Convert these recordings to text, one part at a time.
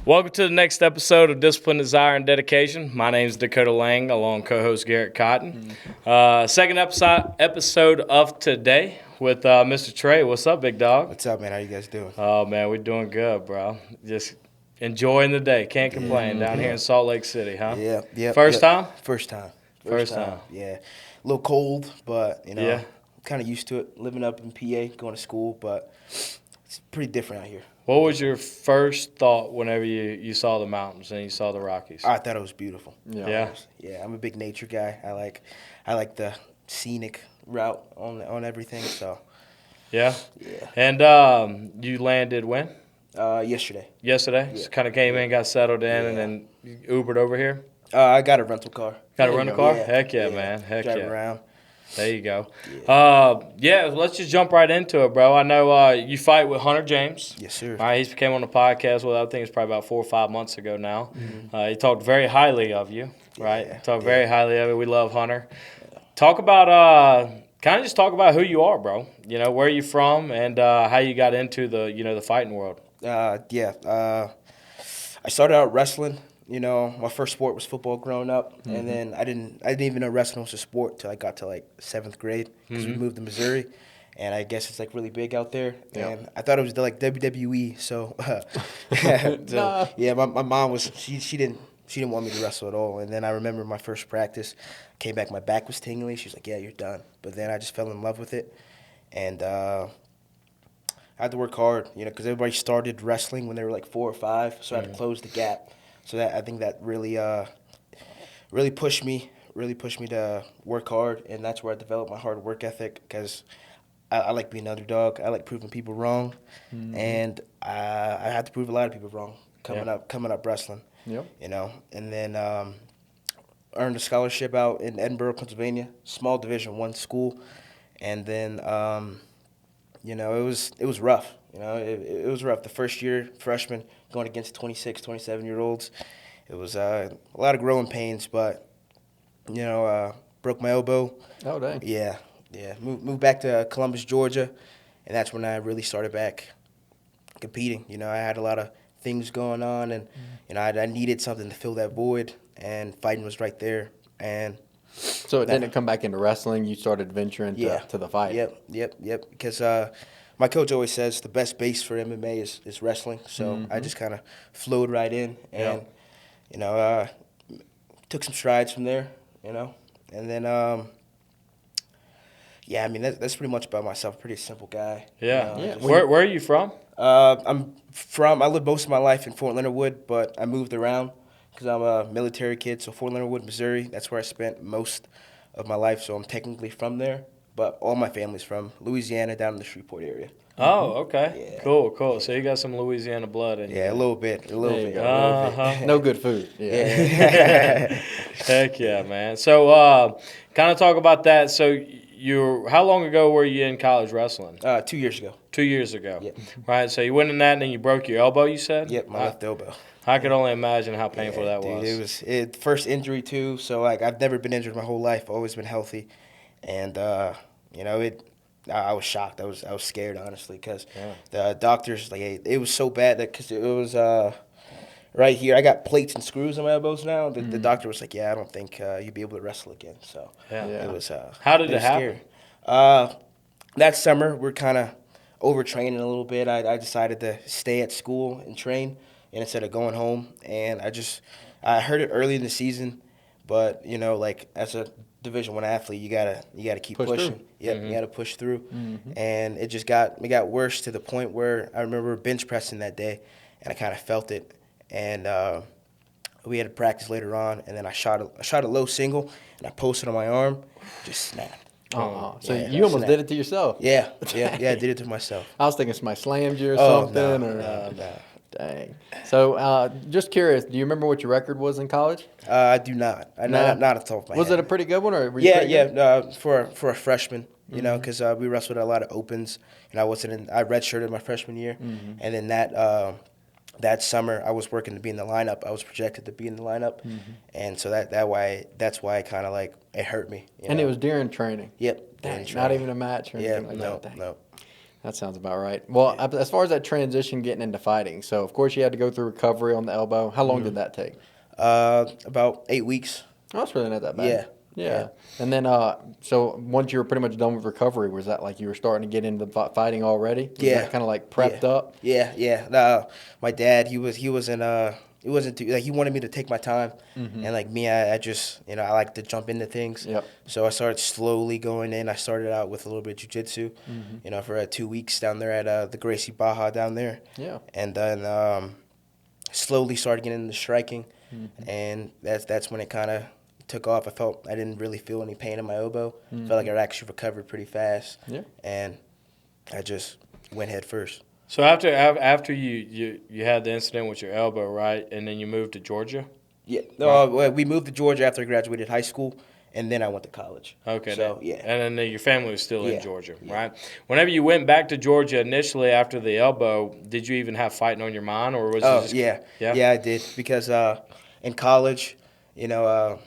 Welcome to the next episode of Discipline, Desire, and Dedication. My name is Dakota Lang, along co-host Garrett Cotton. Second episode of today with Mr. Tre. What's up, big dog? What's up, man? How you guys doing? Oh, man, we're doing good, bro. Just enjoying the day. Can't complain down here in Salt Lake City, huh? Yeah. First time? First time. First time. Yeah. A little cold, but, Yeah. kind of used to it. Living up in PA, going to school, but it's pretty different out here. What was your first thought whenever you saw the mountains and you saw the Rockies? I thought it was beautiful. Yeah. Yeah, I'm a big nature guy. I like the scenic route on everything, so. Yeah? Yeah. And you landed when? Yesterday. Yesterday? Yeah. So kind of came in, got settled in, and then you Ubered over here? I got a rental car. Got a rental car? Yeah. Heck yeah, man. Heck Drive yeah. around. There you go. Let's just jump right into it, bro. I know you fight with Hunter James. Yes, sir. All right, he came on the podcast, I think it's probably about 4 or 5 months ago now. He talked very highly of you, right? Yeah. Talked very highly of you. We love Hunter. Talk about just talk about who you are, bro. You know, where you from and how you got into the fighting world. I started out wrestling. My first sport was football growing up, and then I didn't even know wrestling was a sport till I got to like 7th grade because we moved to Missouri, and I guess it's like really big out there. Yeah. And I thought it was like WWE. So, Nah. yeah, my mom was she didn't want me to wrestle at all. And then I remember my first practice, came back, my back was tingling. She was like, "Yeah, you're done." But then I just fell in love with it, and I had to work hard, because everybody started wrestling when they were like 4 or 5, so I had to close the gap. So I think that really pushed me to work hard, and that's where I developed my hard work ethic because I like being an underdog. I like proving people wrong, and I had to prove a lot of people wrong coming up wrestling. Yep. And then earned a scholarship out in Edinburgh, Pennsylvania, small Division I school, and then it was rough. It was rough. The first year, freshman, going against 26, 27-year-olds. It was a lot of growing pains, but, broke my elbow. Oh, dang. Yeah. Moved back to Columbus, Georgia, and that's when I really started back competing. I had a lot of things going on, and, I needed something to fill that void, and fighting was right there. And so it didn't come back into wrestling. You started venturing to the fight. Yep. Because my coach always says the best base for MMA is wrestling. So I just kind of flowed right in, and took some strides from there. And then that's pretty much about myself. Pretty simple guy. Yeah. Where are you from? I lived most of my life in Fort Leonard Wood, but I moved around because I'm a military kid. So Fort Leonard Wood, Missouri, that's where I spent most of my life. So I'm technically from there, but all my family's from Louisiana, down in the Shreveport area. Oh, okay. Yeah. Cool. So you got some Louisiana blood in you. Yeah, a little bit. No good food. Yeah. Heck yeah, man. So kind of talk about that. So how long ago were you in college wrestling? 2 years ago. 2 years ago. Yep. Right. So you went in that and then you broke your elbow, you said? Yep, my left elbow. I could only imagine how painful that dude, was. It was first injury too. So I've never been injured my whole life. Always been healthy, and I was shocked. I was scared, honestly, because the doctors it was so bad that because it was right here. I got plates and screws on my elbows now. The doctor was like, "Yeah, I don't think you'd be able to wrestle again." So it was. How did it happen? That summer, we're kind of overtraining a little bit. I decided to stay at school and train, and instead of going home, and I heard it early in the season, but as a Division I athlete, you gotta keep pushing. Yep, you gotta push through, and it got worse to the point where I remember bench pressing that day, and I kind of felt it, and we had to practice later on, and then I shot a low single, and I posted on my arm, just snapped. So you almost did it to yourself. Yeah, I did it to myself. I was thinking somebody slammed you or something. No. Dang. So just curious, do you remember what your record was in college? I do not. Not at the top of my head. Was it a pretty good one? Or were you pretty good? For a freshman, because we wrestled at a lot of opens, and I redshirted my freshman year, and then that summer I was working to be in the lineup. I was projected to be in the lineup, and so that's why it kind of it hurt me. And it was during training. Yep. Dang, not even a match or anything like that. No. That sounds about right. Well, as far as that transition getting into fighting, so of course you had to go through recovery on the elbow. How long did that take? About 8 weeks. Oh, that's really not that bad. Yeah. Yeah. And then, so once you were pretty much done with recovery, was that like you were starting to get into fighting already? Was Yeah. that kind of like prepped up? Yeah. My dad, he wasn't too, like, he wanted me to take my time, and like me, I just, I like to jump into things. Yep. So I started slowly going in. I started out with a little bit of jiu-jitsu, for 2 weeks down there at the Gracie Baja down there. Yeah. And then slowly started getting into striking, and that's when it kind of took off. I didn't really feel any pain in my elbow. Felt like I actually recovered pretty fast. Yeah. And I just went head first. So after you had the incident with your elbow, right, and then you moved to Georgia? Yeah. No, well, we moved to Georgia after I graduated high school, and then I went to college. Okay. So, yeah. And then your family was still in Yeah. Georgia, Yeah. right? Whenever you went back to Georgia initially after the elbow, did you even have fighting on your mind, or was it just... Yeah. Yeah? Yeah, I did. Because in college, my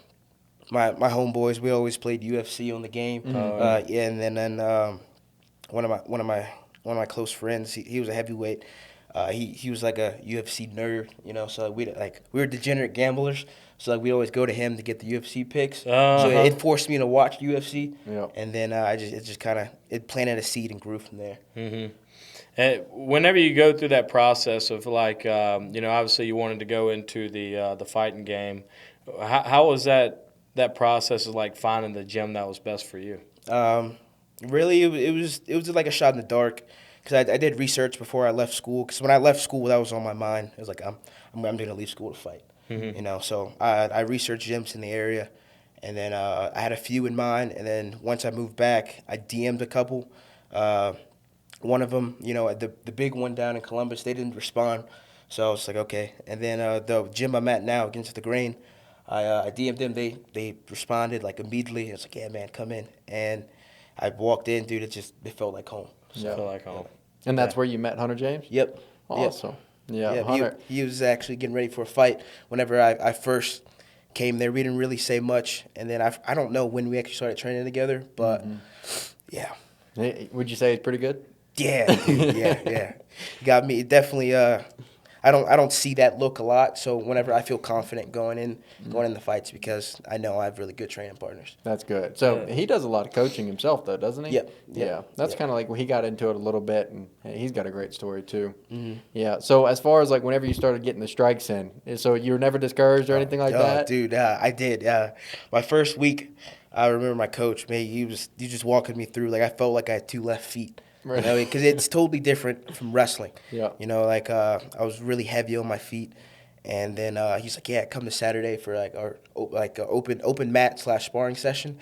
homeboys, we always played UFC on the game. And then one of my close friends, he was a heavyweight. He was like a UFC nerd, So we were degenerate gamblers. So we always go to him to get the UFC picks. So it forced me to watch UFC. Yep. And then it planted a seed and grew from there. Mm-hmm. And whenever you go through that process of obviously you wanted to go into the fighting game, how was that process of like finding the gym that was best for you? Really, it was like a shot in the dark, because I did research before I left school. Because when I left school, that was on my mind. It was like I'm going to leave school to fight. So I researched gyms in the area, and then I had a few in mind. And then once I moved back, I DM'd a couple. One of them, the big one down in Columbus, they didn't respond. So I was like, okay. And then the gym I'm at now, Against the Grain, I DM'd them. They responded like immediately. It's like, yeah, man, come in. And I walked in, dude. It felt like home. So, felt like home. And that's where you met Hunter James? Yep. Awesome. Yeah. Yeah, Hunter. he was actually getting ready for a fight. Whenever I first came there, we didn't really say much. And then I don't know when we actually started training together, but yeah. Would you say he's pretty good? Yeah, dude, yeah. Got me. Definitely. I don't see that look a lot. So whenever I feel confident going in the fights, because I know I have really good training partners. That's good. So he does a lot of coaching himself, though, doesn't he? Yep. Yeah. That's kind of like when he got into it a little bit, and he's got a great story too. Mm-hmm. Yeah. So as far as like whenever you started getting the strikes in, so you were never discouraged or anything like that? Dude, I did. My first week, I remember my coach, man, he just walking me through. Like, I felt like I had two left feet. Right. Because it's totally different from wrestling. Yeah. I was really heavy on my feet, and then he's like, "Yeah, come to Saturday for our open mat / sparring session."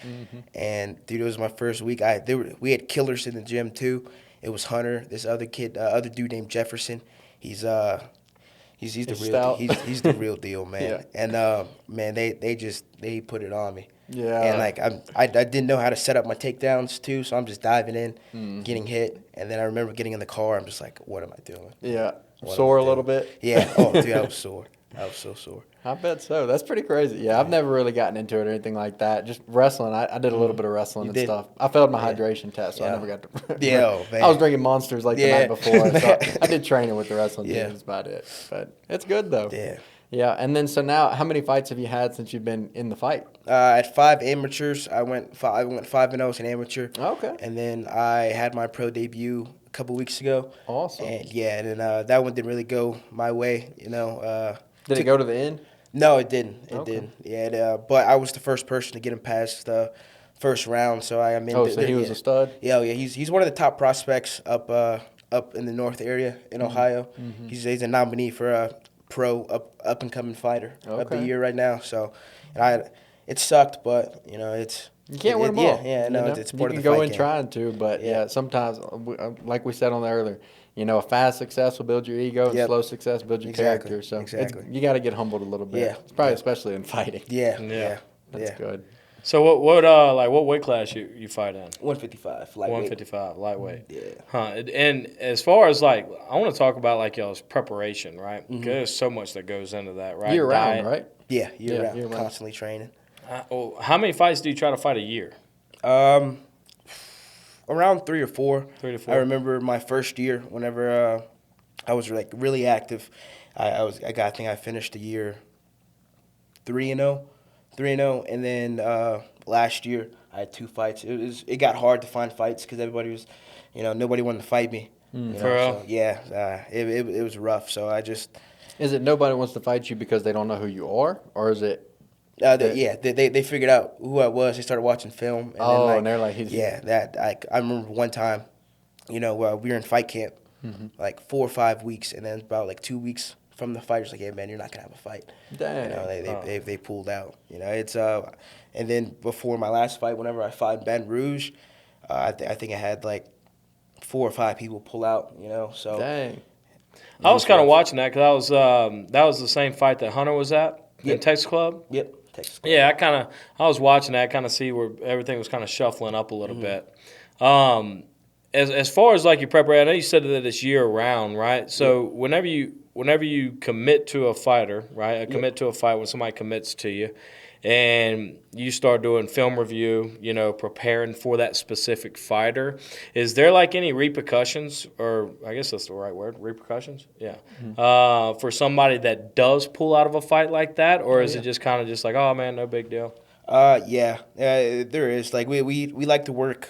And dude, it was my first week. We had killers in the gym too. It was Hunter, this other kid, dude named Jefferson. He's the real he's the real deal, man. Yeah. And man, they put it on me. Yeah. And I didn't know how to set up my takedowns too, so I'm just diving in, getting hit, and then I remember getting in the car. I'm just like, what am I doing? Yeah. What Sore am a I little doing? bit? Yeah. Oh, dude, I was sore. I was so sore. I bet so. That's pretty crazy. Yeah, I've never really gotten into it or anything like that. Just wrestling. I did a little bit of wrestling You and did? stuff. I failed my hydration test, so I Yeah. never got to. Yeah, oh, man. I was drinking Monsters like the night before. So Man. I did training with the wrestling team. Yeah. That's about it. But it's good, though. Yeah. Yeah, and then so now, how many fights have you had since you've been in the fight? At 5 amateurs, I went 5-0 as an amateur. Okay. And then I had my pro debut a couple weeks ago. Awesome. And that one didn't really go my way. Did it go to the end? No, it didn't. It Okay. didn't. Yeah, but I was the first person to get him past the first round. So I mean. Oh, so he was a stud? Yeah, He's one of the top prospects up in the North area in Ohio. He's a nominee for a pro up and coming fighter of the Okay. year right now. So, it sucked, but it's. You can't win them all. Yeah, no, you know? it's part you of can the go fight in game. trying to, but yeah, sometimes, like we said on there earlier, a fast success will build your ego, and Yep. slow success builds your Exactly, character. So exactly. you got to get humbled a little bit. Yeah. It's probably Yeah. especially in fighting. Yeah. That's good. So what weight class you fight in? 155, lightweight. 155 lightweight. Yeah. Huh. And as far as I want to talk about y'all's preparation, right? Because there's so much that goes into that, right? Year round, Diet. right? Yeah, year round, year round. constantly training. How many fights do you try to fight a year? around 3 or 4. 3 to 4. I remember my first year whenever I was like really active. I think I finished the year 3-0, 3-0, and then last year I had 2 fights. It got hard to find fights because everybody was, nobody wanted to fight me. For real? So yeah, it was rough. So I just Is it nobody wants to fight you because they don't know who you are, or is it? they figured out who I was. They started watching film. And then, And they're like, he's I remember one time, we were in fight camp, like 4 or 5 weeks, and then about like 2 weeks from the fight, it's like, yeah, man, you're not gonna have a fight. Dang. They pulled out. It's and then before my last fight, whenever I fought in Baton Rouge, I think I had like 4 or 5 people pull out. So Dang. I was kind of watching that because that was the same fight that Hunter was at in Texas Club. Yep. Texas Club. Yeah, I was watching that, kind of see where everything was kind of shuffling up a little bit. As far as like your preparation, I know you said that it's year round, right? So whenever you commit to a fighter, right? Commit to a fight when somebody commits to you, and you start doing film review, preparing for that specific fighter, is there like any repercussions, or I guess that's the right word, repercussions? Yeah. For somebody that does pull out of a fight like that, or is it just kind of just like, oh man, no big deal? There is. Like we like to work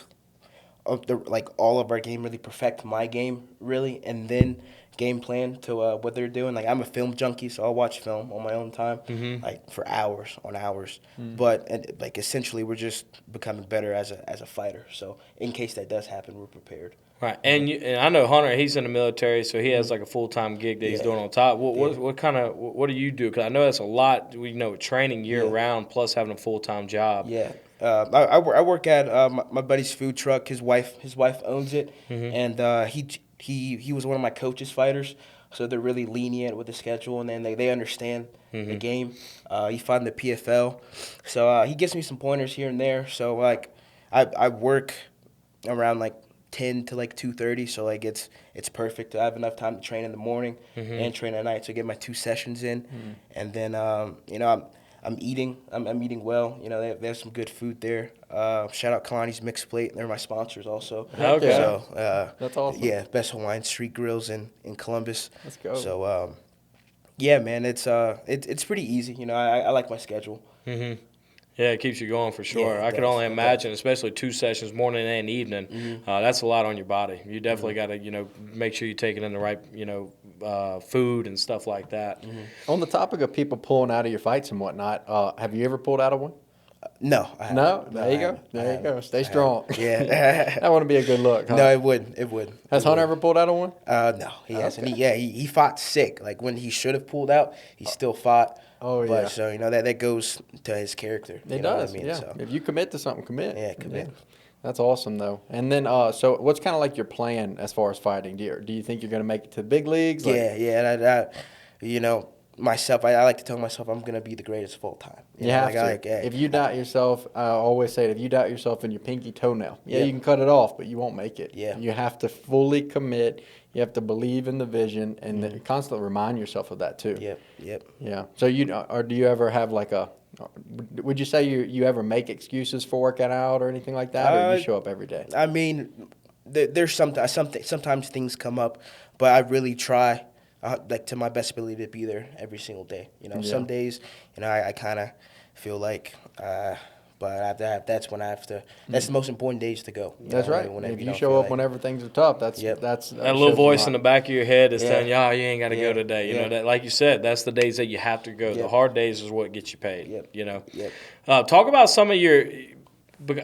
all of our game, really perfect my game, really, and then game plan to what they're doing. Like, I'm a film junkie, so I'll watch film on my own time, like for hours on hours. But like essentially, we're just becoming better as a fighter. So in case that does happen, we're prepared. Right, and I know Hunter. He's in the military, so he has like a full-time gig that he's doing on top. What do you do? Because I know that's a lot. Training year round plus having a full-time job. Yeah, I work at my buddy's food truck. His wife owns it, and he was one of my coach's fighters. So they're really lenient with the schedule, and then they understand the game. He fought in the PFL, so he gives me some pointers here and there. So like, I work around like 10 to like 2:30, so like it's perfect. I have enough time to train in the morning and train at night, so get my 2 sessions in, and then I'm eating well. They have some good food there. Shout out Kalani's Mixed Plate. They're my sponsors also. Okay. So That's awesome. Yeah, best Hawaiian street grills in Columbus. Let's go. So yeah, man, it's pretty easy. I like my schedule. Yeah, it keeps you going for sure. Yeah, it I could does. only It imagine, especially 2 sessions, morning and evening. That's a lot on your body. You definitely got to, make sure you're taking in the right, food and stuff like that. On the topic of people pulling out of your fights and whatnot, have you ever pulled out of one? No, I haven't. There you go. There you go. Stay strong. Yeah. That wouldn't be a good look. Huh? No, it wouldn't. It wouldn't. Has Hunter ever pulled out of one? No, he hasn't. He fought sick. Like when he should have pulled out, he still fought. Oh, yeah. But so that goes to his character. It know does. what I mean? Yeah. So, If you commit to something, commit. Yeah, commit. That's awesome though. And then, so what's kind of like your plan as far as fighting? Do you think you're going to make it to the big leagues? Myself, I like to tell myself I'm gonna be the greatest of all time. You have to. If you doubt yourself, I always say it, if you doubt yourself in your pinky toenail, you can cut it off, but you won't make it. Yeah. You have to fully commit. You have to believe in the vision and then constantly remind yourself of that too. Yep. Yeah. So do you ever have like would you say you ever make excuses for working out or anything like that, or you show up every day? I mean, there's sometimes things come up, but I really try. Like to my best ability to be there every single day. Some days, I kind of feel like, but that's when I have to. That's the most important days to go. That's right. If you show up whenever things are tough, that's that little voice in the back of your head is telling you, "Oh, you ain't got to go today." That, like you said, that's the days that you have to go. The hard days is what gets you paid. Talk about some of your.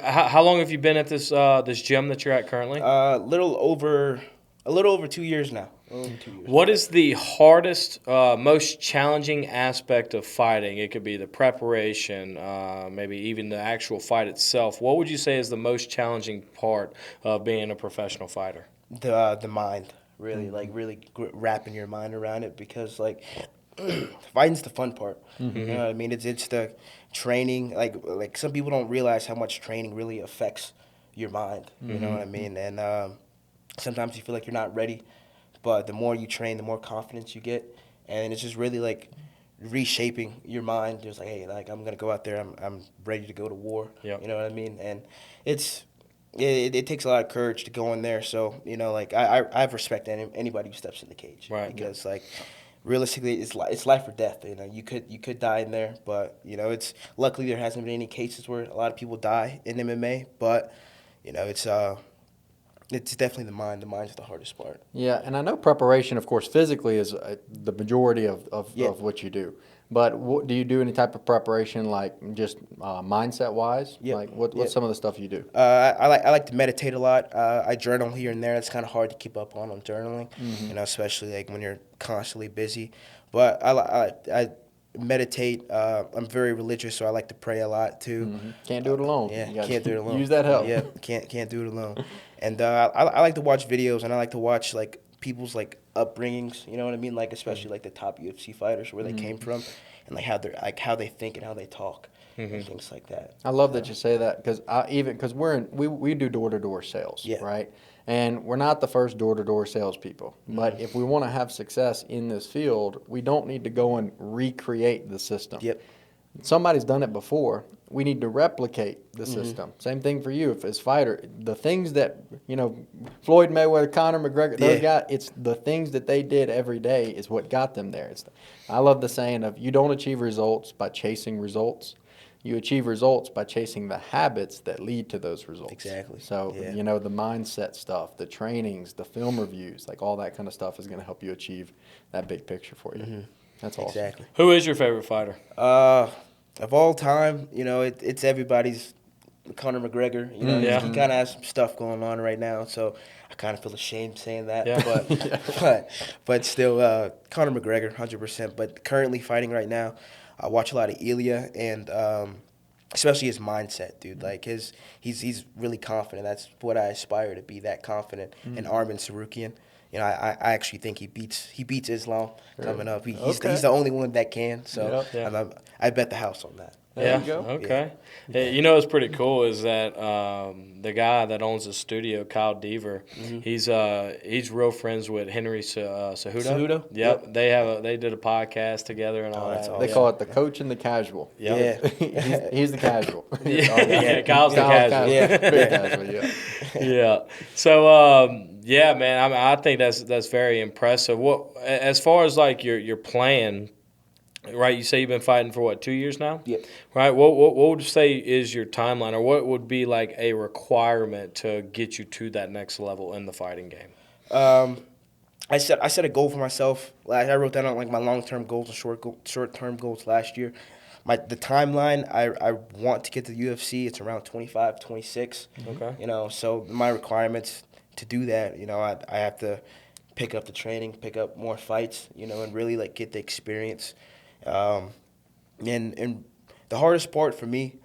How long have you been at this gym that you're at currently? A little over 2 years now. What is the hardest, most challenging aspect of fighting? It could be the preparation, maybe even the actual fight itself. What would you say is the most challenging part of being a professional fighter? The mind, really, really wrapping your mind around it, because like fighting's the fun part. You know what I mean? It's the training. Like some people don't realize how much training really affects your mind. You know what I mean? And sometimes you feel like you're not ready. But the more you train, the more confidence you get, and it's just really like reshaping your mind. Just like, hey, like I'm gonna go out there, I'm ready to go to war. Yep. You know what I mean? And it's it takes a lot of courage to go in there. So like I have respect to anybody who steps in the cage, Right. Because like realistically, it's life or death. You could die in there, but it's luckily there hasn't been any cases where a lot of people die in MMA. But it's definitely the mind. The mind's the hardest part. Yeah, and I know preparation, of course, physically is the majority of what you do. But do you do any type of preparation, like just mindset-wise? Yep. Like what's Yep. some of the stuff you do? I like to meditate a lot. I journal here and there. It's kind of hard to keep up on journaling, especially like when you're constantly busy. But I meditate. I'm very religious, so I like to pray a lot too. Can't do it alone. Yeah, You gotta can't do it alone. Use that help. Yeah, can't do it alone. And I like to watch videos, and I like to watch like people's like upbringings. You know what I mean? Like especially like the top UFC fighters, where they came from, and like how they think and how they talk, and things like that. I love that you say that because we do door-to-door sales, Yeah. right? And we're not the first door-to-door salespeople. But if we want to have success in this field, we don't need to go and recreate the system. Yep. Somebody's done it before. We need to replicate the system. Same thing for you, if as fighter, the things that Floyd Mayweather, Conor McGregor, those guys. It's the things that they did every day is what got them there. I love the saying of you don't achieve results by chasing results. You achieve results by chasing the habits that lead to those results. Exactly. So, Yeah. the mindset stuff, the trainings, the film reviews, like all that kind of stuff is going to help you achieve that big picture for you. That's awesome. Exactly. Who is your favorite fighter? Of all time, it's everybody's Conor McGregor. Yeah. He kind of has some stuff going on right now, so I kind of feel ashamed saying that. Yeah. But still, Conor McGregor, 100%. But currently fighting right now, I watch a lot of Ilya and especially his mindset, dude. Like he's really confident. That's what I aspire to be. That confident. And Arman Sarukian. I actually think he beats Islam coming up. He's the only one that can. So I bet the house on that. There you go. Okay. Yeah. What's pretty cool is that the guy that owns the studio, Kyle Deaver, he's real friends with Henry Cejudo. Cejudo? Yep. They did a podcast together and all that. that's They call it the coach and the casual. Yep. Yeah. He's the casual. Kyle's the casual. Very casual, yeah. Yeah. So, man, I think that's very impressive. What as far as like your plan, right? You say you've been fighting for what, 2 years now? Yep. Right. What would you say is your timeline, or what would be like a requirement to get you to that next level in the fighting game? I set a goal for myself. I wrote down like my long-term goals and short-term goals last year. The timeline, I want to get to the UFC. It's around 25, 26. Okay. So my requirements to do that, I have to pick up the training, pick up more fights, and really like get the experience. And the hardest part for me,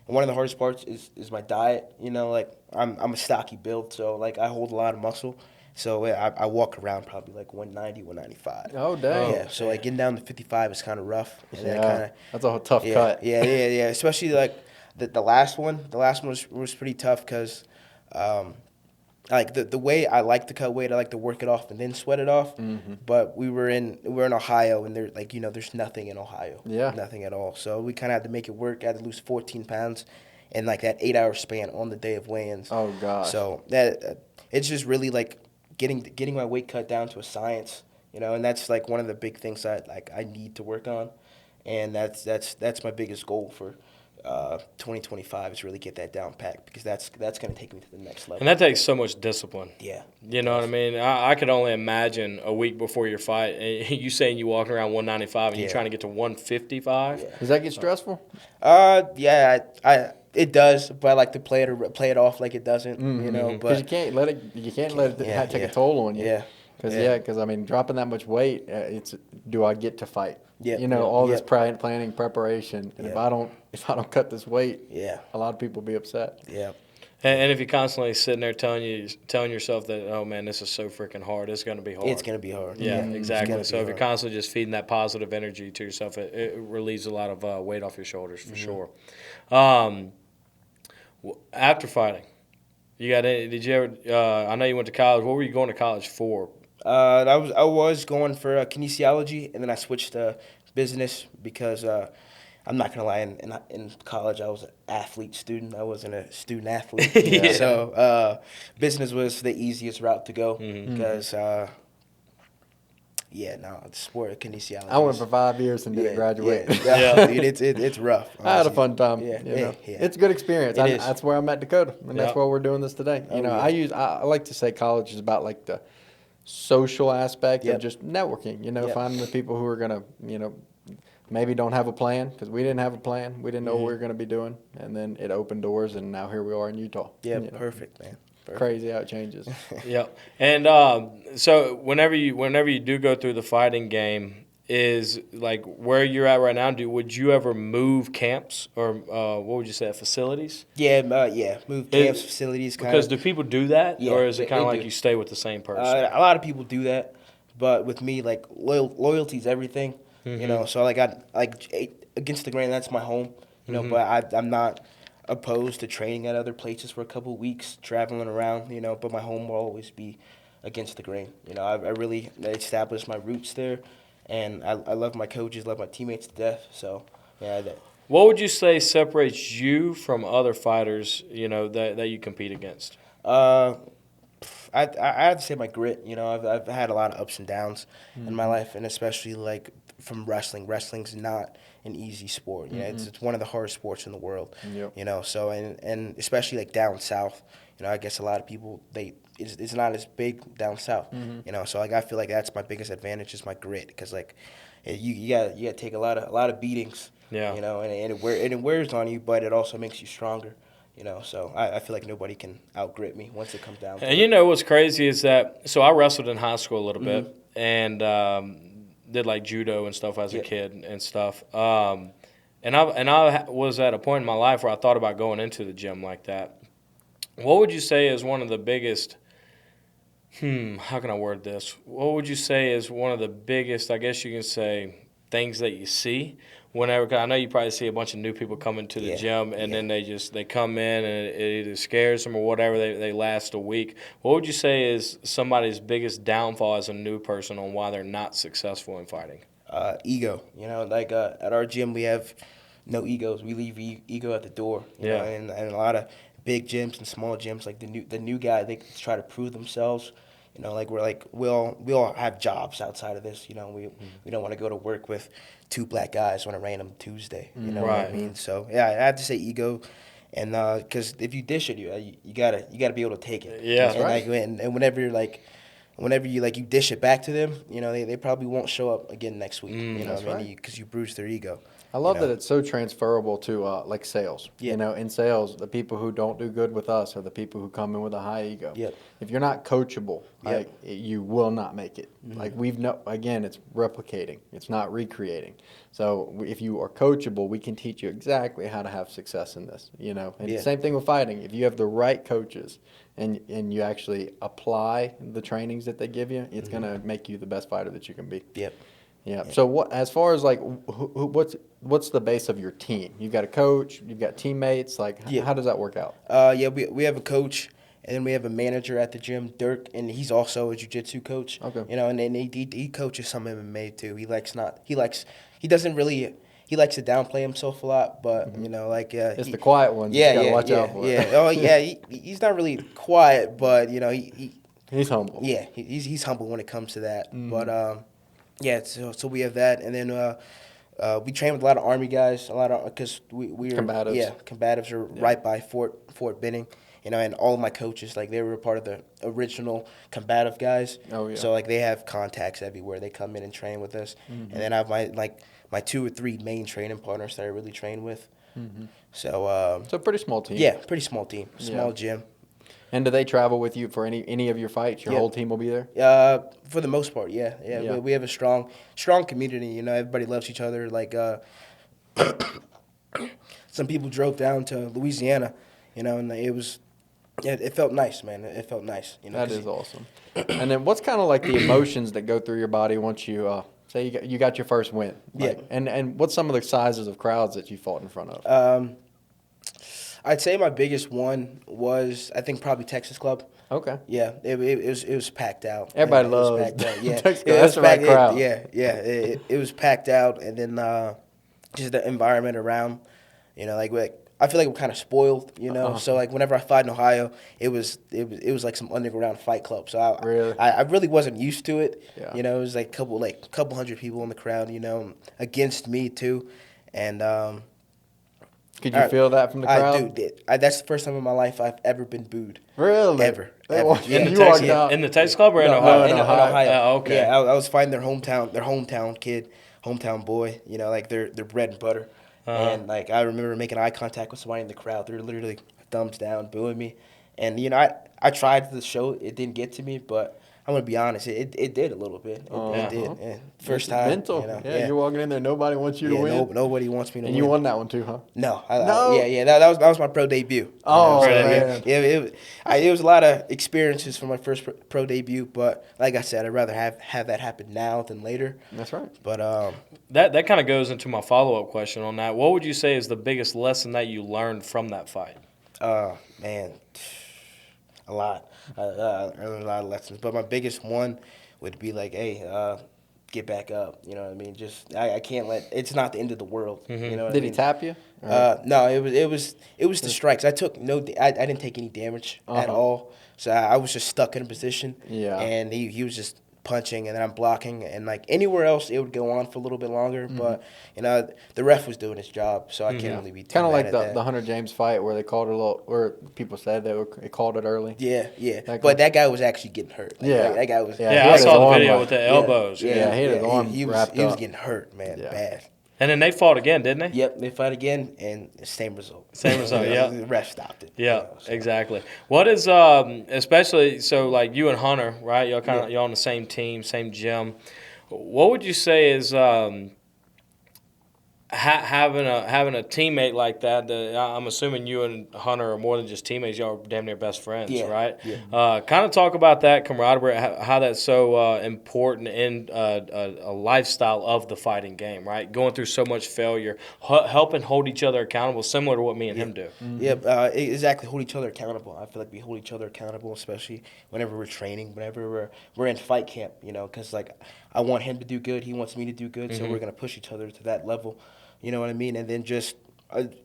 one of the hardest parts is my diet. Like I'm a stocky build, so like I hold a lot of muscle. So I walk around probably like 190, 195. Oh, dang. Yeah, so like getting down to 55 is kind of rough. And that's a tough cut. Yeah. Especially like the last one. The last one was pretty tough because like the way I like to cut weight, I like to work it off and then sweat it off. But we're in Ohio, and there's nothing in Ohio. Yeah. Nothing at all. So we kind of had to make it work. I had to lose 14 pounds in like that 8-hour span on the day of weigh-ins. Oh, gosh. So that it's just really like getting my weight cut down to a science, and that's like one of the big things that like I need to work on, and that's my biggest goal for 2025 is really get that down packed, because that's going to take me to the next level. And that takes so much discipline. Yeah. You know what I mean? I could only imagine a week before your fight, you saying you walking around 195 and you're trying to get to 155. Yeah. Does that get stressful? Yeah, it does, but I like to play it off like it doesn't, Because but you can't let it take a toll on you. Yeah. Because I mean, dropping that much weight, do I get to fight? Yeah. All this planning, preparation, and if I don't cut this weight, a lot of people will be upset. Yeah. And if you're constantly sitting there telling yourself that, oh man, this is so freaking hard, it's going to be hard. It's going to be hard. Yeah, exactly. So if hard. you're constantly just feeding that positive energy to yourself, it relieves a lot of weight off your shoulders for sure. After fighting, you got any? Did you ever? I know you went to college. What were you going to college for? I was going for kinesiology, and then I switched to business because I'm not gonna lie. In college, I was an athlete student. I wasn't a student athlete. Yeah. So business was the easiest route to go Mm-hmm. because. Yeah, no, the sport of kinesiology. I went for 5 years and didn't graduate. Yeah. Dude, it's rough. I had a honestly. fun time. Yeah, you know. yeah. It's a good experience. It is. That's where I met Dakota, and that's Yeah. why we're doing this today. Oh, You know, yeah. I like to say college is about like the social aspect Yep. of just networking. You know, Yep. finding the people who are gonna, maybe don't have a plan because we didn't have a plan. We didn't know what we were gonna be doing, and then it opened doors, and now here we are in Utah. Yeah, You know, perfect, man. Perfect. Crazy how it changes. Yep. And so whenever you do go through the fighting game, is like where you're at right now. Would you ever move camps or what would you say, facilities? Yeah, move camps, facilities, kind Because of. do people do that, Yeah, or is it they kind of like do. you stay with the same person? A lot of people do that, but with me, like loyalty is everything. You know, so like against the grain, that's my home. You know, but I'm not opposed to training at other places for a couple of weeks, traveling around. You know, but my home will always be against the grain. You know, I really established my roots there, and I love my coaches, love my teammates to death. So yeah, What would you say separates you from other fighters, that you compete against? I have to say my grit. You know, I've had a lot of ups and downs in my life, and especially like from wrestling. Wrestling's not an easy sport. You know, it's one of the hardest sports in the world. Yep. You know, so and especially like down south. You know, I guess a lot of people it's not as big down south. You know, so like I feel like that's my biggest advantage is my grit because like you gotta take a lot of beatings. Yeah. You know, and it wears on you, but it also makes you stronger. You know, so I feel like nobody can out-grit me once it comes down to And it. what's crazy is that, so I wrestled in high school a little bit and did like judo and stuff as a kid and stuff. And I was at a point in my life where I thought about going into the gym like that. What would you say is one of the biggest, how can I word this? What would you say is one of the biggest, I guess you can say, things that you see whenever, 'cause I know you probably see a bunch of new people coming to the Yeah, gym and then they come in and it either scares them or whatever, they last a week. What would you say is somebody's biggest downfall as a new person on why they're not successful in fighting? Ego. You know, like at our gym we have no egos. We leave ego at the door. You know, and a lot of big gyms and small gyms, like the new guy, they try to prove themselves. You know, like we all have jobs outside of this. You know, we don't want to go to work with two black guys on a random Tuesday. You know what I Right. mean? So yeah, I have to say ego, and because if you dish it, you gotta be able to take it. Yeah. and That's like and whenever you dish it back to them, you know they probably won't show up again next week. You know That's what I mean? right. Because you bruised their ego. I love You know? that it's so transferable to like sales. Yeah. You know, in sales, the people who don't do good with us are the people who come in with a high ego. Yep. If you're not coachable, Yep. like you will not make it. Like again, it's replicating. It's not recreating. So if you are coachable, we can teach you exactly how to have success in this. You know, and Yeah. same thing with fighting. If you have the right coaches and you actually apply the trainings that they give you, it's gonna make you the best fighter that you can be. Yep. Yeah. So what, as far as like, what's the base of your team? You've got a coach, you've got teammates. Like, Yeah. how does that work out? Yeah, we have a coach, and then we have a manager at the gym, Dirk, and he's also a jiu-jitsu coach. Okay. You know, and then he coaches some MMA too. He likes to downplay himself a lot, but you know, like It's the quiet ones. Yeah, you gotta yeah, watch yeah, out for. yeah. Oh, yeah. He's not really quiet, but you know, He's humble. yeah, he's humble when it comes to that. But yeah, so we have that, and then we train with a lot of Army guys, because we're Combatives. Yeah, combatives are right by Fort Benning, you know, and all of my coaches, like they were part of the original combative guys. Oh, yeah. So like they have contacts everywhere. They come in and train with us, and then I have my 2 or 3 main training partners that I really train with. So So pretty small team. yeah, pretty small team, small Yeah. gym. And do they travel with you for any of your fights? Your Yeah. whole team will be there. For the most part, yeah. Yeah. We have a strong community. You know, everybody loves each other. Like, some people drove down to Louisiana, you know, and it felt nice, man. It felt nice. You know, That is awesome. And then what's kind of like the emotions that go through your body once you say you got your first win? Like, Yeah. And what's some of the sizes of crowds that you fought in front of? I'd say my biggest one was, I think, probably Texas Club. Okay. Yeah, it was packed out. Everybody It was loves packed out, yeah. Texas It Club. was That's the right packed- crowd. Yeah. It was packed out, and then just the environment around. Like I feel like I'm kind of spoiled, So like whenever I fight in Ohio, it was like some underground fight club. So I really wasn't used to it. Yeah. It was like a couple hundred people in the crowd, against me too, and Could you feel that from the crowd? That's the first time in my life I've ever been booed. Really? Ever. In Yeah. the Texas Club or in No, Ohio? in Ohio. Oh, okay. Yeah, I was fighting their hometown kid, hometown boy. Like their bread and butter. And like I remember making eye contact with somebody in the crowd. They were literally thumbs down, booing me. And I tried the show. It didn't get to me, but I'm gonna be honest. It did a little bit. It did. Yeah. First time. Mental. You're walking in there. Nobody wants you to win. Nobody wants me to win. And you won that one too, huh? No. No. That was my pro debut. Oh, man. It was a lot of experiences for my first pro debut, but like I said, I'd rather have that happen now than later. That's right. But that kind of goes into my follow-up question on that. What would you say is the biggest lesson that you learned from that fight? Man, a lot. I learned a lot of lessons, but my biggest one would be like, hey, get back up. You know what I mean? Just I can't let. It's not the end of the world. Mm-hmm. You know what Did I mean? he tap you? No, it was the strikes. I took I didn't take any damage at all. So I was just stuck in a position. Yeah. And he was just punching, and then I'm blocking, and like anywhere else it would go on for a little bit longer. But the ref was doing his job, so I can't really be too Kind of mad like at the that. Hunter James fight where they called it a little, or people said they called it early. Yeah. But that guy was actually getting hurt. That guy was. Yeah, Yeah, he I had saw his the arm video wrapped. with the elbows. Yeah, he had his arm he wrapped was up. getting hurt, man, Yeah. bad. And then they fought again, didn't they? Yep, they fight again, and same result. Same result, yeah. The ref stopped it. Yeah, exactly. What is especially so like you and Hunter, right? Y'all on the same team, same gym. What would you say is having a teammate like that? I'm assuming you and Hunter are more than just teammates. Y'all are damn near best friends, right? Yeah. Kind of talk about that camaraderie, how that's so important in a lifestyle of the fighting game, right? Going through so much failure, helping hold each other accountable, similar to what me and him do. Yeah, exactly. Hold each other accountable. I feel like we hold each other accountable, especially whenever we're training, whenever we're in fight camp. Because like I want him to do good, he wants me to do good, so we're gonna push each other to that level. You know what I mean? And then just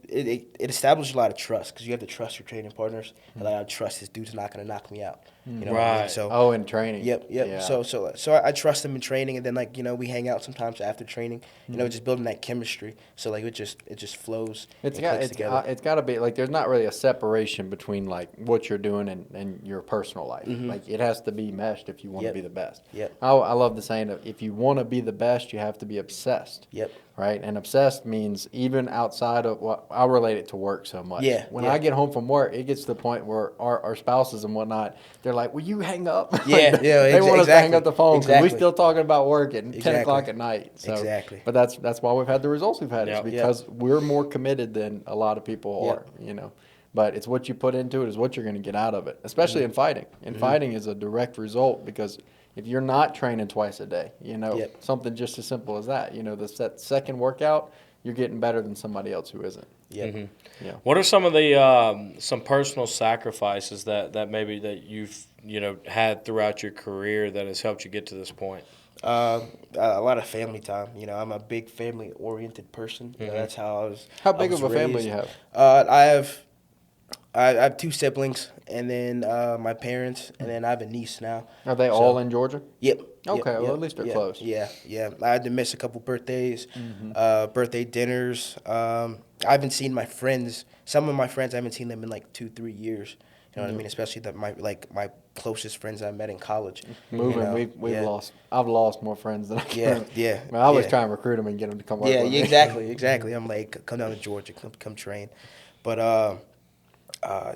it establishes a lot of trust because you have to trust your training partners. And like I trust this dude's not gonna knock me out. You know what I mean? So in training. Yep. Yeah. So I trust him in training, and then like we hang out sometimes after training. Just building that chemistry. So like it just flows. It's clicks together. got to be like there's not really a separation between like what you're doing and your personal life. Like it has to be meshed if you want to be the best. Yep. I love the saying of if you want to be the best, you have to be obsessed. Yep. Right, and obsessed means even outside of what I relate it to work so much. Yeah. When I get home from work, it gets to the point where our spouses and whatnot, they're like, "Will you hang up?" Yeah, they want us to hang up the phone because we're Exactly. still talking about work at 10 Exactly. o'clock at night. So, Exactly. But that's why we've had the results we've had. Yep. Is because we're more committed than a lot of people are. But it's what you put into it is what you're going to get out of it, especially in fighting. And fighting is a direct result because if you're not training twice a day, something just as simple as that, that second workout, you're getting better than somebody else who isn't. Yeah. Yeah. What are some of the some personal sacrifices that maybe that you've had throughout your career that has helped you get to this point? A lot of family time. I'm a big family-oriented person. That's how I was. How big I was of a family raised. you have? I have two siblings, and then my parents, and then I have a niece now. Are they all in Georgia? Yep. Okay, Yep, well, at least they're close. Yeah. I had to miss a couple birthdays, birthday dinners. I haven't seen my friends. Some of my friends, I haven't seen them in like 2-3 years. You know what I mean? Especially my closest friends I met in college. Moving, we've lost. I've lost more friends than I can. Yeah. I always try and recruit them and get them to come work Yeah, with me. exactly. I'm like, come down to Georgia, come train. But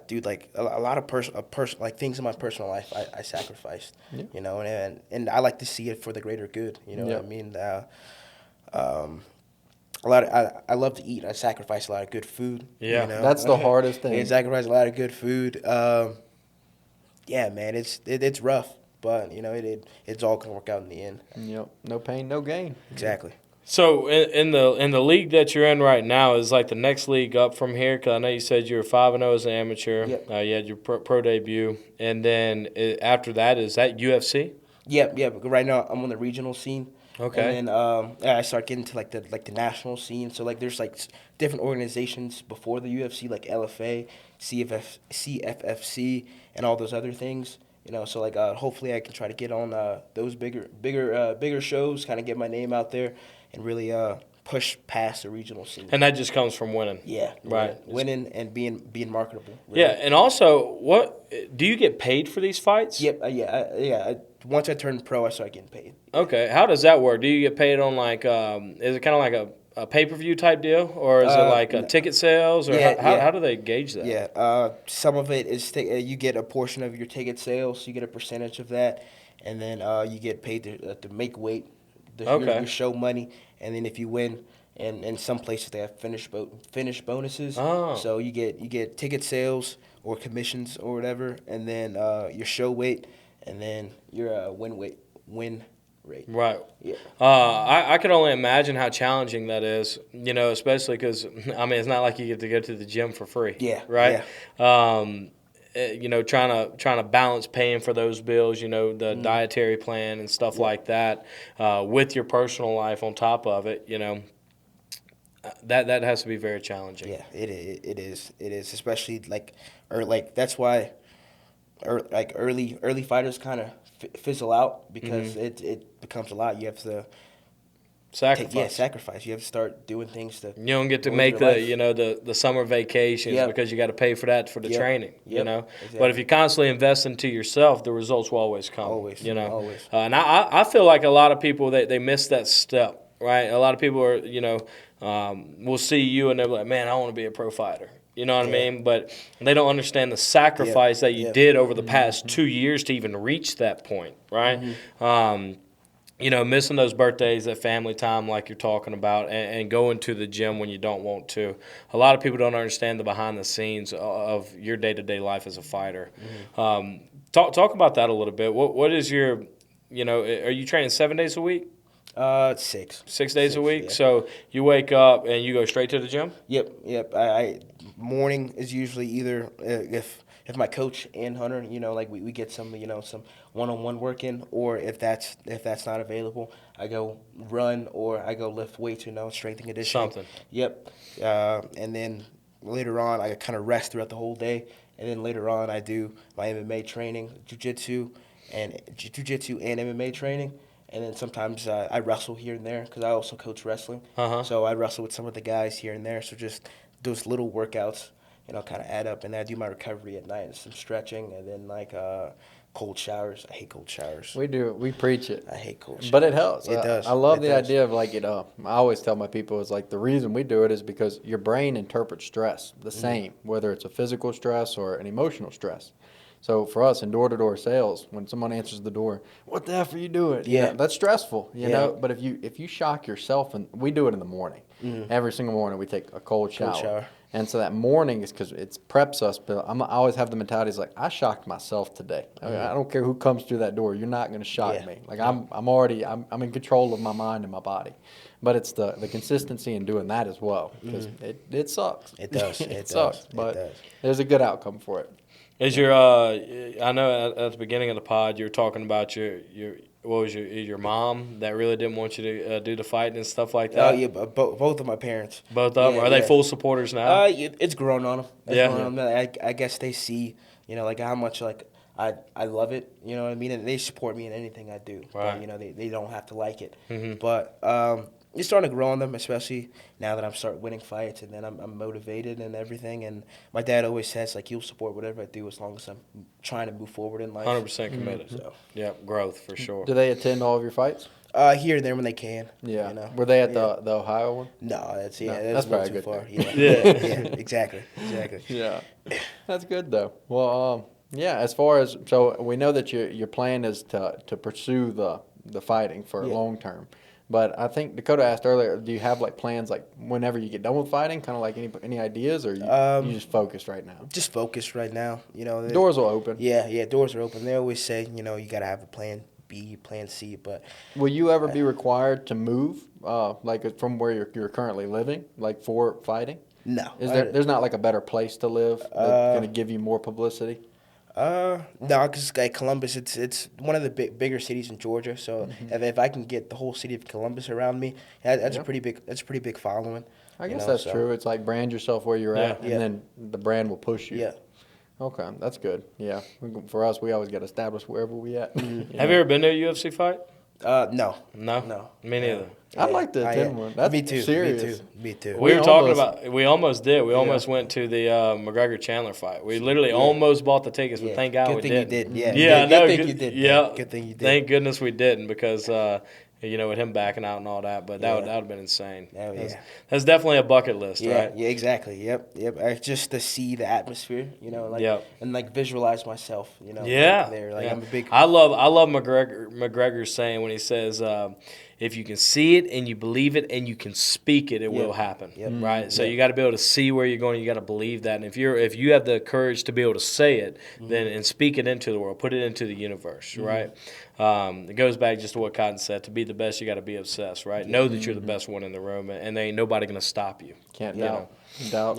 dude, like a lot of like things in my personal life, I sacrificed. Yeah. And I like to see it for the greater good. You know what I mean? I love to eat. I sacrifice a lot of good food. Yeah. That's the hardest thing. I sacrifice a lot of good food. Yeah, man, it's rough, but it's all gonna work out in the end. Yep. No pain, no gain. Exactly. So in the league that you're in right now is like the next league up from here. Because I know you said you were 5-0 as an amateur. Yep. You had your pro debut, and then after that is that UFC. Yeah. But right now I'm on the regional scene. Okay. And then I started getting to like the national scene. So like there's like different organizations before the UFC, like LFA, CFFC, and all those other things. So like hopefully I can try to get on those bigger shows, kind of get my name out there, and really push past the regional scene. And that just comes from winning. Yeah, Right. winning and being marketable. Really. Yeah, and also, what do you get paid for these fights? Yep. Once I turned pro, I started getting paid. Okay, how does that work? Do you get paid on like, is it kind of like a pay-per-view type deal, or is it like ticket sales, or how do they gauge that? Yeah, some of it is you get a portion of your ticket sales, you get a percentage of that, and then you get paid to make weight, your show money, and then if you win, and in some places they have finish bonuses. Oh. So you get ticket sales or commissions or whatever, and then your show weight, and then your win rate. Right. Yeah. I can only imagine how challenging that is, especially because, I mean, it's not like you get to go to the gym for free. Yeah. Right? Yeah. Trying to balance paying for those bills, the dietary plan and stuff like that, with your personal life on top of it, that has to be very challenging. Yeah, it is, especially that's why early fighters kind of fizzle out because it becomes a lot. You have to sacrifice. You have to start doing things to. You don't get to make the summer vacations because you got to pay for that for the training. Exactly. But if you constantly invest into yourself, the results will always come. Always. And I feel like a lot of people they miss that step. Right, a lot of people are will see you and they're like, man, I want to be a pro fighter. You know what I mean? But they don't understand the sacrifice that you did over the past 2 years to even reach that point, right? Missing those birthdays, that family time like you're talking about, and going to the gym when you don't want to. A lot of people don't understand the behind the scenes of your day-to-day life as a fighter. Talk about that a little bit. What is your, are you training 7 days a week? 6. 6 days a week. Yeah. So you wake up and you go straight to the gym? Yep. I morning is usually either if my coach and Hunter, like we get some some one-on-one work in, or if that's not available, I go run or I go lift weights, strength and conditioning. Something. Yep. And then later on I kind of rest throughout the whole day, and then later on I do my MMA training, jiu-jitsu and MMA training. And then sometimes I wrestle here and there because I also coach wrestling. So I wrestle with some of the guys here and there. So just those little workouts, kind of add up. And then I do my recovery at night, some stretching, and then cold showers. I hate cold showers. We do. We preach it. I hate cold showers. But it helps. It does. I love the idea of I always tell my people is the reason we do it is because your brain interprets stress the same, whether it's a physical stress or an emotional stress. So for us in door-to-door sales, when someone answers the door, what the F are you doing? Yeah. That's stressful, you know. But if you shock yourself, and we do it in the morning. Every single morning we take a cold shower. And so that morning is because it preps us. But I always have the mentality is I shocked myself today. I don't care who comes through that door. You're not going to shock me. I'm in control of my mind and my body. But it's the consistency in doing that as well because it sucks. It does. It sucks. But there's a good outcome for it. Is your I know at the beginning of the pod you were talking about your mom that really didn't want you to do the fight and stuff like that? Oh yeah, both of my parents. Both of them? Are they full supporters now? It's grown on them. I guess they see how much I love it. You know what I mean? And they support me in anything I do. Right. But, they don't have to like it. But it's starting to grow on them, especially now that I'm starting winning fights and then I'm motivated and everything. And my dad always says he'll support whatever I do as long as I'm trying to move forward in life. 100% committed. So yeah, growth for sure. Do they attend all of your fights? Here and there when they can. Yeah. Were they at the Ohio one? No, that's probably too good. far. Exactly. Yeah, that's good though. Well, as far as we know that your plan is to pursue the fighting for long term. But I think Dakota asked earlier, do you have plans whenever you get done with fighting, kind of any ideas, or you just focused right now? Just focused right now. Doors will open. Yeah, doors are open. They always say, you got to have a plan B, plan C. But will you ever be required to move, from where you're currently living, for fighting? No. There's not a better place to live that's going to give you more publicity? No, because like Columbus, it's one of the bigger cities in Georgia. So if I can get the whole city of Columbus around me, that's a pretty big following. I guess that's true. It's like brand yourself where you're at, and Yeah. then the brand will push you. Yeah. Okay, that's good. Yeah, for us, we always got established wherever we at. Have you ever been to a UFC fight? No. No. Me neither. I'd like to attend one. That's me too. serious. Me too. We were talking almost- about. We almost did. We almost went to the McGregor Chandler fight. We literally almost bought the tickets, but thank God Good we thing didn't. you did. Yeah. Yeah, Good no, thing good- you did. yeah. Good thing you did. Thank goodness we didn't because with him backing out and all that. But that would have been insane. Oh, yeah. That's definitely a bucket list, Yeah, right? yeah, exactly. Yep. Just to see the atmosphere, and like visualize myself, Yeah, like there. Like yeah. I'm a big. I love McGregor saying when he says, if you can see it and you believe it and you can speak it, it will happen. Yep. Right. So you got to be able to see where you're going. You got to believe that. And if you have the courage to be able to say it, then and speak it into the world, put it into the universe. Right. It goes back just to what Cotton said. To be the best, you got to be obsessed. Right. Know that you're the best one in the room, and there ain't nobody gonna stop you. Can't doubt. Doubt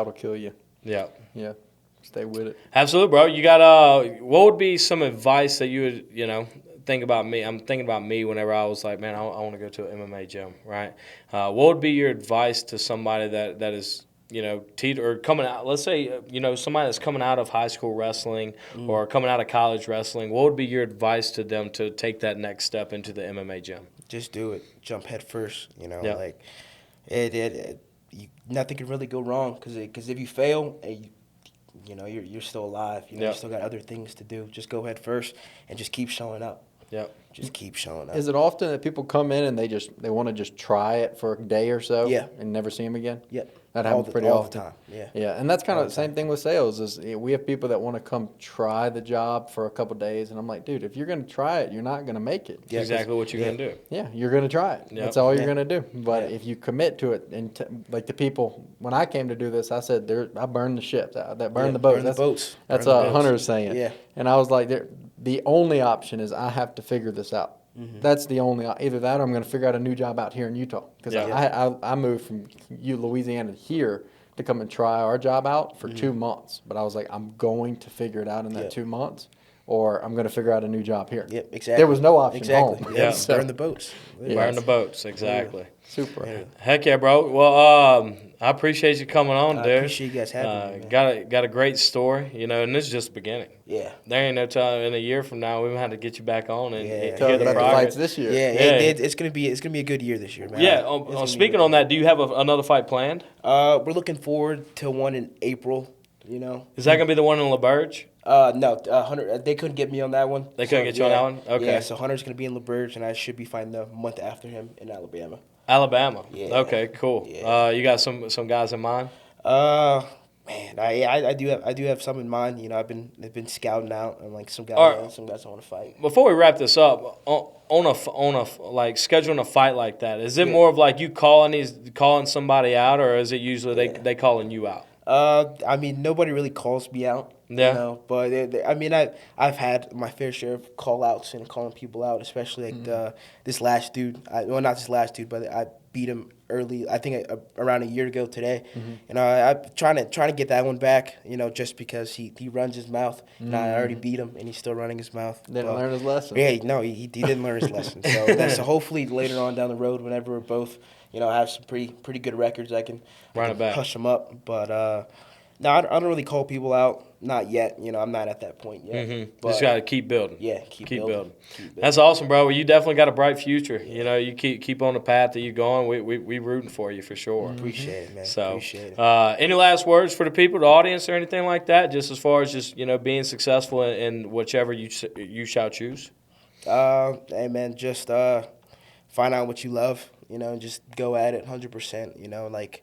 will kill you. Yeah. Yeah. Stay with it. Absolutely, bro. You got what would be some advice that you would think about me? I'm thinking about me whenever I was like, man, I want to go to an MMA gym, right? What would be your advice to somebody that is or coming out? Let's say somebody that's coming out of high school wrestling or coming out of college wrestling. What would be your advice to them to take that next step into the MMA gym? Just do it. Jump head first. Yeah. Like nothing can really go wrong because if you fail, you're still alive. You still got other things to do. Just go head first and just keep showing up. Yeah. Just keep showing up. Is it often that people come in and they want to just try it for a day or so and never see them again? Yeah. That happens pretty all often. the time. Yeah. Yeah, and that's kind of the same thing with sales. Is we have people that want to come try the job for a couple days, and I'm like, dude, if you're going to try it, you're not going to make it. Yeah, exactly what you're going to do. Yeah, you're going to try it. Yep. That's all you're going to do. But if you commit to it, and like the people, when I came to do this, I said, I burned the ships, that burned the boats. Burn the boats. That's Burn the boats. Hunter's saying. Yeah. And I was like, the only option is I have to figure this out. That's the only, either that or I'm going to figure out a new job out here in Utah. Because I moved from Louisiana here to come and try our job out for 2 months. But I was like, I'm going to figure it out in that 2 months, or I'm going to figure out a new job here. Yep, exactly. There was no option home. Yeah, So- burn the boats. Burn the boats, exactly. Super. Yeah. Heck yeah, bro. Well, I appreciate you coming on, dude. I appreciate you guys having me, man. Got a great story, and this is just the beginning. Yeah. There ain't no time in a year from now we might have to get you back on and Tell hear us the about the progress. fights this year. Yeah, Yeah. it's gonna be a good year this year, man. Yeah. It's gonna be Speaking good. on that, do you have another fight planned? We're looking forward to one in April. Is that gonna be the one in LaBerge? No, Hunter. They couldn't get me on that one. They couldn't get you on that one? Okay. Yeah, so Hunter's gonna be in LaBerge, and I should be fighting the month after him in Alabama. Alabama. Yeah. Okay. Cool. Yeah. You got some guys in mind? Man, I do have some in mind. I've been scouting out and like some guys I want to fight. Before we wrap this up, on a like scheduling a fight like that, is it more of like you calling somebody out, or is it usually they calling you out? I mean, nobody really calls me out. Yeah. But I've had my fair share of call outs and calling people out, especially like this last dude. Not this last dude, but I beat him early. I think around a year ago today. And I'm trying to get that one back. Just because he runs his mouth, and I already beat him, and he's still running his mouth. Didn't learn his lesson. Yeah, no, he didn't learn his lesson. So hopefully later on down the road, whenever we're both have some pretty good records, I can Run it back. hush them up. But no, I don't really call people out. Not yet. I'm not at that point yet. But, Just got to keep building. Yeah, keep building. That's awesome, bro. Well, you definitely got a bright future. You keep on the path that you're going. We rooting for you for sure. Appreciate it, man. So, Appreciate it. any last words for the people, the audience, or anything like that? Just as far as just being successful in whichever you shall choose. Hey, man, just find out what you love. And just go at it 100%. Like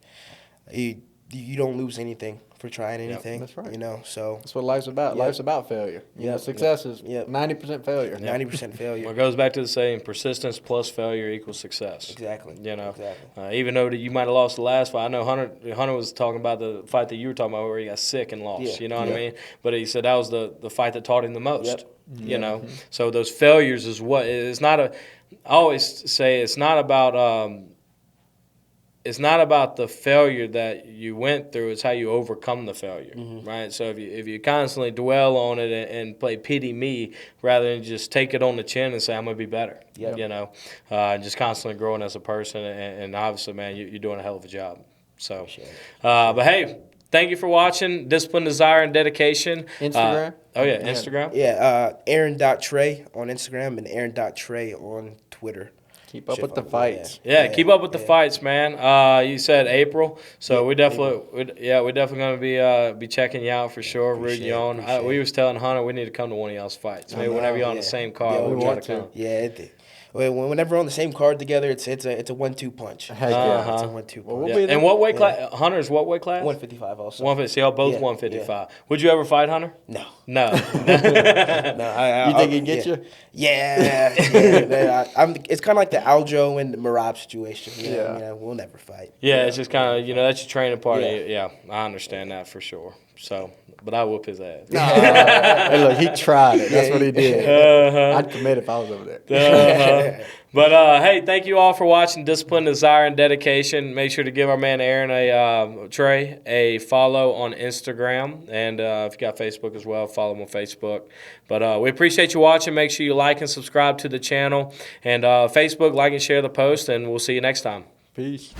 you don't lose anything for trying anything. That's right. So That's what life's about. Yep. Life's about failure. Yep. Success is Yep. 90% failure. 90% failure. Well, it goes back to the saying, persistence plus failure equals success. Exactly. Exactly. Even though that you might have lost the last fight. I know Hunter was talking about the fight that you were talking about where he got sick and lost. Yeah. You know what I mean? But he said that was the fight that taught him the most. Yep. So those failures is what it's not a. I always say it's not about it's not about the failure that you went through. It's how you overcome the failure, right? So if you constantly dwell on it and play pity me rather than just take it on the chin and say, I'm going to be better, you know, just constantly growing as a person. And obviously, man, you're doing a hell of a job. So, but hey, thank you for watching Discipline, Desire, and Dedication. Instagram? Instagram. Yeah, Aaron.Tre on Instagram and Aaron.Tre on Twitter. Keep up with the fights. Yeah, keep up with the fights, man. You said April, so we're definitely going to be checking you out for sure, rooting you on. We was telling Hunter we need to come to one of y'all's fights. Maybe whenever you're on the same card, we want to come. Yeah, whenever we're on the same card together, it's a 1-2 punch. Heck yeah. It's a 1-2 punch. Well, we'll be there. And what weight class? Hunter's what weight class? 155 also. 150. See, y'all both 155. Would you ever fight Hunter? No. No. No. You think he'd get you? Yeah. It's kind of like the Aljo and the Marab situation. You know, we'll never fight. Yeah, it's just kind of, that's your training part. Yeah, I understand that for sure. So, but I whoop his ass. Hey, look, he tried it. That's what he did. I'd commit if I was over there. But, hey, thank you all for watching Discipline, Desire, and Dedication. Make sure to give our man Aaron Tre a follow on Instagram. And if you got Facebook as well, follow him on Facebook. But we appreciate you watching. Make sure you like and subscribe to the channel. And Facebook, like and share the post. And we'll see you next time. Peace.